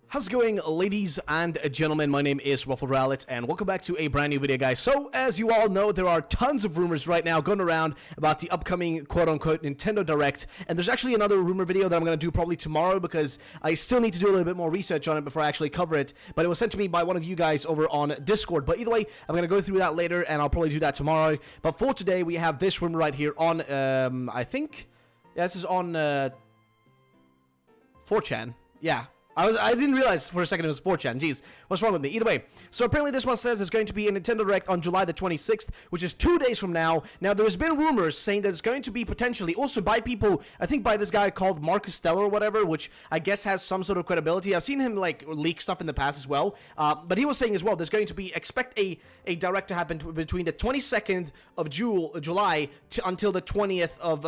How's it going, ladies and gentlemen? My name is Ruffled Rowlet, and welcome back to a brand new video, guys. So, as you all know, there are tons of rumors right now going around about the upcoming quote-unquote Nintendo Direct, and there's actually another rumor video that I'm going to do probably tomorrow because I still need to do a little bit more research on it before I actually cover it, but it was sent to me by one of you guys over on Discord. But either way, I'm going to go through that later, and I'll probably do that tomorrow. But for today, we have this rumor right here on, I think, yeah, this is on 4chan, yeah. I didn't realize for a second it was 4chan. Jeez, what's wrong with me? Either way, so apparently this one says there's going to be a Nintendo Direct on July the 26th, which is 2 days from now. Now, there's been rumors saying that it's going to be potentially also by people, I think by this guy called Marcus Stellar or whatever, which I guess has some sort of credibility. I've seen him, like, leak stuff in the past as well. But he was saying as well, there's going to be, expect a Direct to happen between the 22nd of July until the 20th of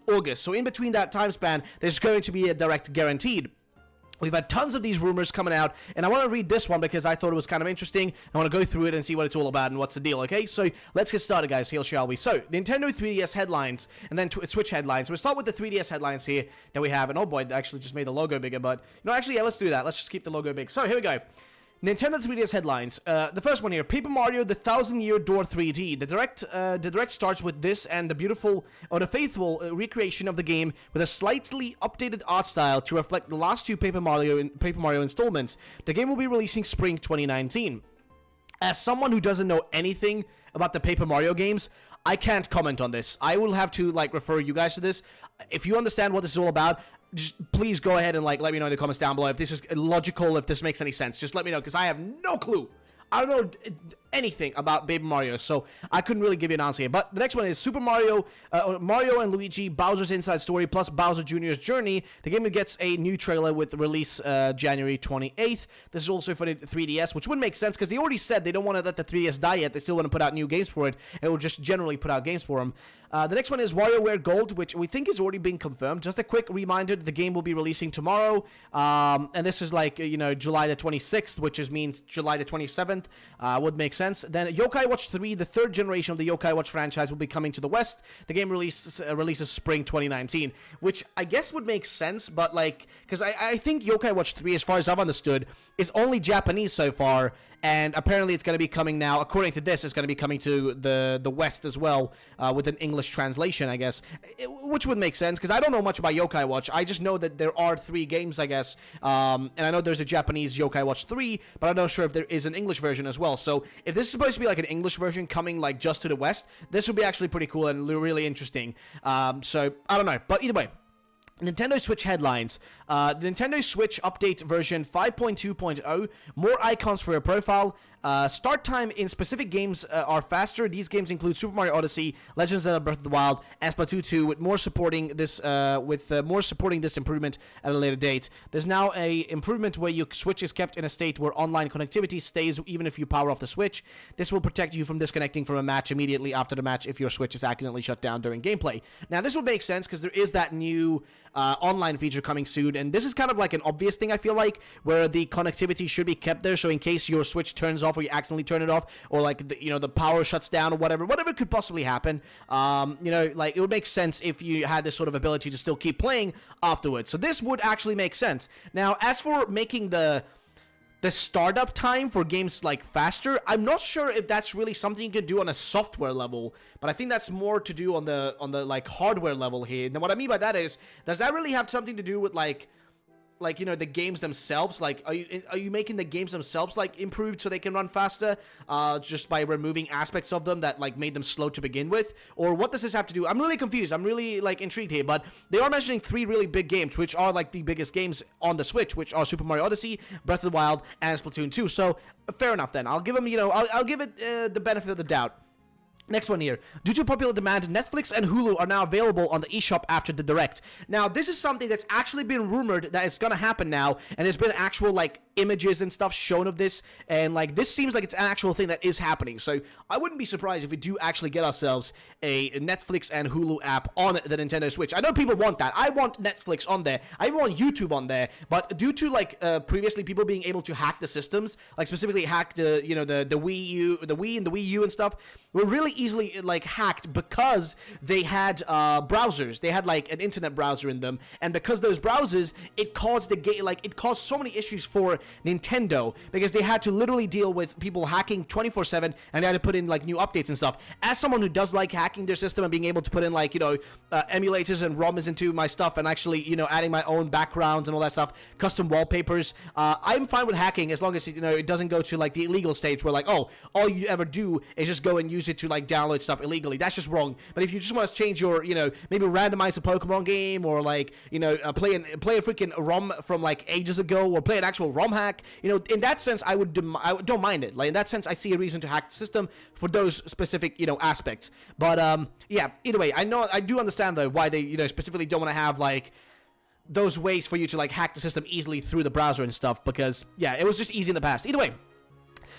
August. So in between that time span, there's going to be a Direct guaranteed. We've had tons of these rumors coming out, and I want to read this one because I thought it was kind of interesting. I want to go through it and see what it's all about and what's the deal, okay? So, let's get started, guys. Here shall we. So, Nintendo 3DS headlines, and then Switch headlines. We'll start with the 3DS headlines here that we have, and oh boy, I actually just made the logo bigger, but, you know, actually, yeah, let's do that. Let's just keep the logo big. So, here we go. Nintendo 3DS headlines. The first one here, Paper Mario: The Thousand-Year Door 3D. The direct starts with this and the faithful recreation of the game with a slightly updated art style to reflect the last two Paper Mario installments. The game will be releasing spring 2019. As someone who doesn't know anything about the Paper Mario games, I can't comment on this. I will have to, like, refer you guys to this. If you understand what this is all about, just please go ahead and, like, let me know in the comments down below if this is logical, if this makes any sense. Just let me know, because I have no clue. I don't know anything about Paper Mario, so I couldn't really give you an answer here. But the next one is Super Mario, Mario and Luigi, Bowser's Inside Story, plus Bowser Jr.'s Journey. The game gets a new trailer with release January 28th. This is also for the 3DS, which would make sense, because they already said they don't want to let the 3DS die yet. They still want to put out new games for it. It will just generally put out games for them. The next one is WarioWare Gold, which we think is already being confirmed. Just a quick reminder, the game will be releasing tomorrow, and this is like, you know, July the 26th, which means July the 27th, would make sense. Then Yokai Watch 3, the third generation of the Yokai Watch franchise, will be coming to the West. The game releases spring 2019, which I guess would make sense, but, like, because I think Yokai Watch 3, as far as I've understood, is only Japanese so far, and apparently it's going to be coming now, according to this, it's going to be coming to the West as well, with an English translation, I guess, which would make sense, because I don't know much about Yokai Watch. I just know that there are 3 games, I guess, and I know there's a Japanese Yokai Watch 3, but I'm not sure if there is an English version as well. So if this is supposed to be like an English version coming, like, just to the West, this would be actually pretty cool and really interesting. So I don't know, but either way, Nintendo Switch headlines. The Nintendo Switch update version 5.2.0, more icons for your profile. Start time in specific games are faster. These games include Super Mario Odyssey, Legend of Zelda Breath of the Wild, and Splatoon 2, with more supporting this improvement at a later date. There's now a improvement where your Switch is kept in a state where online connectivity stays even if you power off the Switch. This will protect you from disconnecting from a match immediately after the match if your Switch is accidentally shut down during gameplay. Now, this would make sense because there is that new online feature coming soon, and this is kind of like an obvious thing, I feel like, where the connectivity should be kept there, so in case your Switch turns off or you accidentally turn it off, or, like, the power shuts down or whatever could possibly happen, you know, like, it would make sense if you had this sort of ability to still keep playing afterwards. So this would actually make sense. Now, as for making the startup time for games, like, faster, I'm not sure if that's really something you could do on a software level, but I think that's more to do on the like, hardware level here. And what I mean by that is, does that really have something to do with, like, you know, the games themselves? Like, are you making the games themselves, like, improved so they can run faster, just by removing aspects of them that, like, made them slow to begin with? Or what does this have to do? I'm really confused. I'm really, like, intrigued here, but they are mentioning 3 really big games, which are, like, the biggest games on the Switch, which are Super Mario Odyssey, Breath of the Wild, and Splatoon 2. So, fair enough then. I'll give them, you know, I'll give it the benefit of the doubt. Next one here. Due to popular demand, Netflix and Hulu are now available on the eShop after the Direct. Now, this is something that's actually been rumored that it's gonna happen now, and there's been actual, like, images and stuff shown of this, and, like, this seems like it's an actual thing that is happening. So I wouldn't be surprised if we do actually get ourselves a Netflix and Hulu app on the Nintendo Switch. I know people want that. I want Netflix on there. I even want YouTube on there. But due to, like, previously people being able to hack the systems, like, specifically hack the, you know, the Wii and the Wii U and stuff, were really easily, like, hacked because they had browsers. They had, like, an internet browser in them, and because those browsers, it caused the game, like, it caused so many issues for Nintendo, because they had to literally deal with people hacking 24/7, and they had to put in like new updates and stuff. As someone who does like hacking their system and being able to put in like, emulators and ROMs into my stuff, and actually, adding my own backgrounds and all that stuff, custom wallpapers, I'm fine with hacking as long as it doesn't go to like the illegal stage where like, oh, all you ever do is just go and use it to like download stuff illegally. That's just wrong. But if you just want to change your, maybe randomize a Pokemon game, or like, play a freaking ROM from like ages ago, or play an actual ROM hack, in that sense, I don't mind it. Like, in that sense, I see a reason to hack the system for those specific, aspects. But yeah, either way, I do understand though why they, specifically don't want to have like those ways for you to like hack the system easily through the browser and stuff, because yeah, it was just easy in the past. Either way,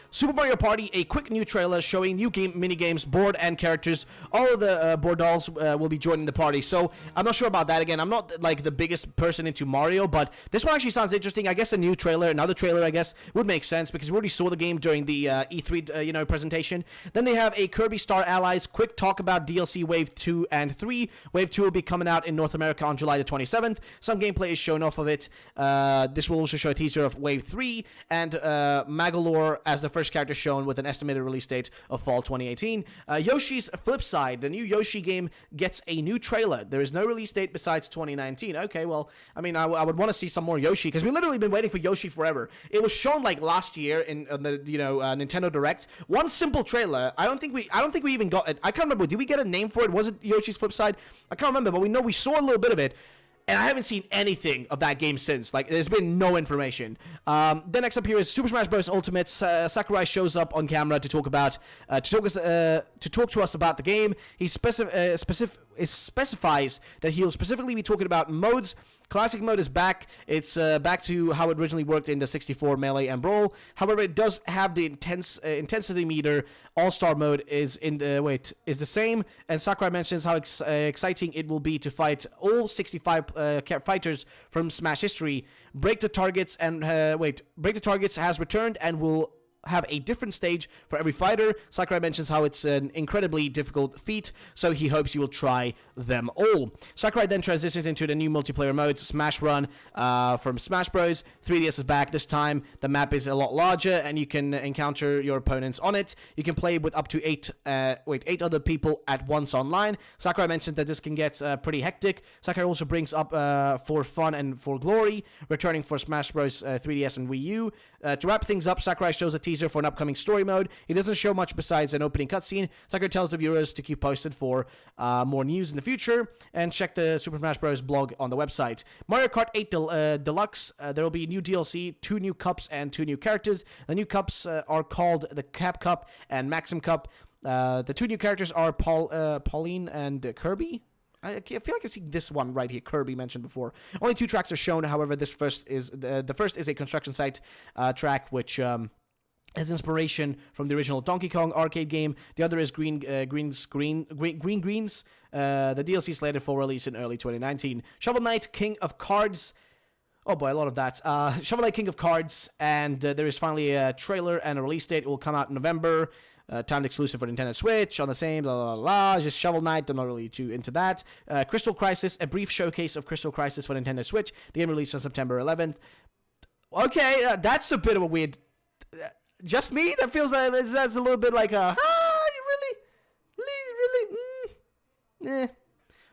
Super Mario Party, a quick new trailer showing new mini-games, board, and characters. All of the board dolls will be joining the party, so I'm not sure about that. Again, I'm not, like, the biggest person into Mario, but this one actually sounds interesting. I guess a new trailer, another trailer, I guess, would make sense, because we already saw the game during the E3, presentation. Then they have a Kirby Star Allies quick talk about DLC Wave 2 and 3. Wave 2 will be coming out in North America on July the 27th. Some gameplay is shown off of it. This will also show a teaser of Wave 3, and Magolor as the first character shown, with an estimated release date of fall 2018. Yoshi's Flip Side, the new Yoshi game, gets a new trailer. There is no release date besides 2019. Okay, well, I mean, I would want to see some more Yoshi, because we've literally been waiting for Yoshi forever. It was shown like last year in the Nintendo Direct. One simple trailer. I don't think we even got it. I can't remember. Did we get a name for it? Was it Yoshi's Flip Side? I can't remember, but we know we saw a little bit of it. And I haven't seen anything of that game since. Like, there's been no information. Then next up here is Super Smash Bros. Ultimate. Sakurai shows up on camera to talk about, to talk to us about the game. He specifies that he'll specifically be talking about modes. Classic mode is back. It's back to how it originally worked in the 64 Melee and Brawl. However, it does have the intensity meter. All-Star mode is is the same. And Sakurai mentions how exciting it will be to fight all 65 fighters from Smash history. Break the Targets has returned and will have a different stage for every fighter. Sakurai mentions how it's an incredibly difficult feat, so he hopes you will try them all. Sakurai then transitions into the new multiplayer modes, Smash Run from Smash Bros. 3DS is back this time. The map is a lot larger, and you can encounter your opponents on it. You can play with up to 8 other people at once online. Sakurai mentioned that this can get pretty hectic. Sakurai also brings up for fun and for glory, returning for Smash Bros. 3DS and Wii U. To wrap things up, Sakurai shows a teaser for an upcoming story mode. He doesn't show much besides an opening cutscene. Sakurai tells the viewers to keep posted for more news in the future, and check the Super Smash Bros. Blog on the website. Mario Kart 8 Deluxe, there will be new DLC, 2 new cups, and 2 new characters. The new cups are called the Cap Cup and Maxim Cup. The 2 new characters are Pauline and Kirby. I feel like I've seen this one right here, Kirby, mentioned before. Only 2 tracks are shown. However, the first is a construction site track, which has inspiration from the original Donkey Kong arcade game. The other is Green Greens. The DLC slated for release in early 2019. Shovel Knight King of Cards. Oh boy, a lot of that. Shovel Knight King of Cards, and there is finally a trailer and a release date. It will come out in November. Timed exclusive for Nintendo Switch on the same, just Shovel Knight, I'm not really too into that. Crystal Crisis, a brief showcase of Crystal Crisis for Nintendo Switch. The game released on September 11th. Okay, that's a bit of a weird... just me? That feels like that's a little bit like a... you really?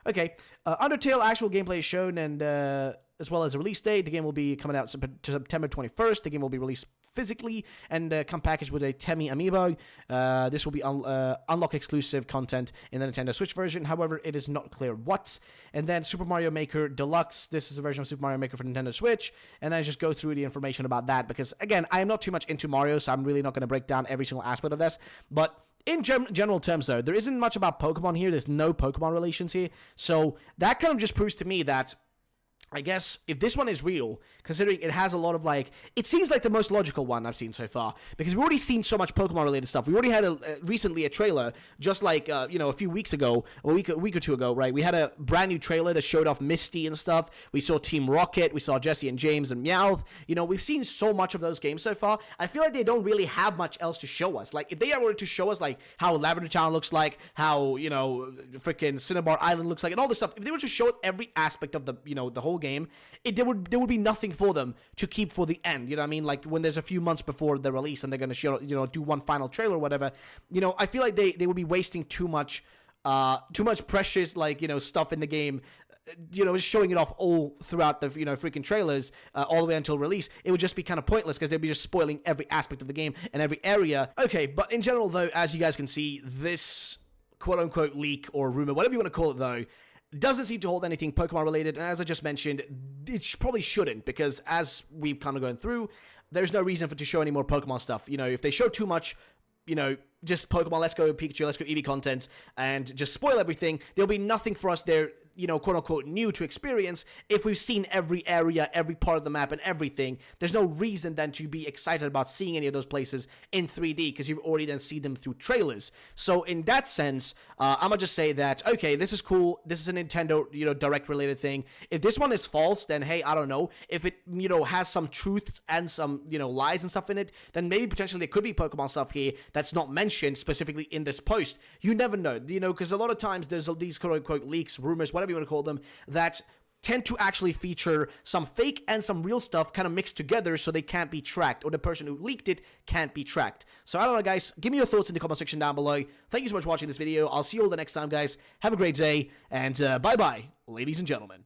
Okay. Undertale actual gameplay is shown, and as well as a release date. The game will be coming out September 21st. The game will be released physically and come packaged with a Temmie amiibo. This will be unlock exclusive content in the Nintendo Switch version. However, it is not clear what. And then Super Mario Maker Deluxe. This is a version of Super Mario Maker for Nintendo Switch. And then I just go through the information about that because, again, I am not too much into Mario, so I'm really not going to break down every single aspect of this. But in general terms, though, there isn't much about Pokemon here. There's no Pokemon relations here. So that kind of just proves to me that, I guess, if this one is real, considering it has a lot of, like, it seems like the most logical one I've seen so far, because we've already seen so much Pokemon-related stuff. We already had recently a trailer, just like, a few weeks ago, a week or two ago, right? We had a brand new trailer that showed off Misty and stuff. We saw Team Rocket. We saw Jesse and James and Meowth. We've seen so much of those games so far. I feel like they don't really have much else to show us. Like, if they were to show us, like, how Lavender Town looks like, how, freaking Cinnabar Island looks like, and all this stuff, if they were to show us every aspect of the whole game, there would be nothing for them to keep for the end. You know what I mean? Like when there's a few months before the release and they're gonna show, do one final trailer or whatever. I feel like they would be wasting too much precious stuff in the game. Just showing it off all throughout the freaking trailers all the way until release. It would just be kind of pointless because they'd be just spoiling every aspect of the game and every area. Okay, but in general though, as you guys can see, this quote-unquote leak or rumor, whatever you want to call it though, doesn't seem to hold anything Pokemon related, and as I just mentioned, it probably shouldn't, because as we've kind of gone through, there's no reason for to show any more Pokemon stuff. If they show too much, just Pokemon Let's Go Pikachu, Let's Go Eevee content, and just spoil everything, there'll be nothing for us there, quote-unquote new to experience. If we've seen every area, every part of the map, and everything, there's no reason then to be excited about seeing any of those places in 3D, because you've already then seen them through trailers. So in that sense, I'm gonna just say that, okay, this is cool, this is a Nintendo, Direct related thing. If this one is false, then hey, I don't know. If it, has some truths and some, lies and stuff in it, then maybe potentially there could be Pokemon stuff here that's not mentioned specifically in this post. You never know, because a lot of times there's these quote-unquote leaks, rumors, whatever you want to call them, that tend to actually feature some fake and some real stuff kind of mixed together, so they can't be tracked, or the person who leaked it can't be tracked. So I don't know, guys, give me your thoughts in the comment section down below. Thank you so much for watching this video. I'll see you all the next time, guys. Have a great day, and bye-bye, ladies and gentlemen.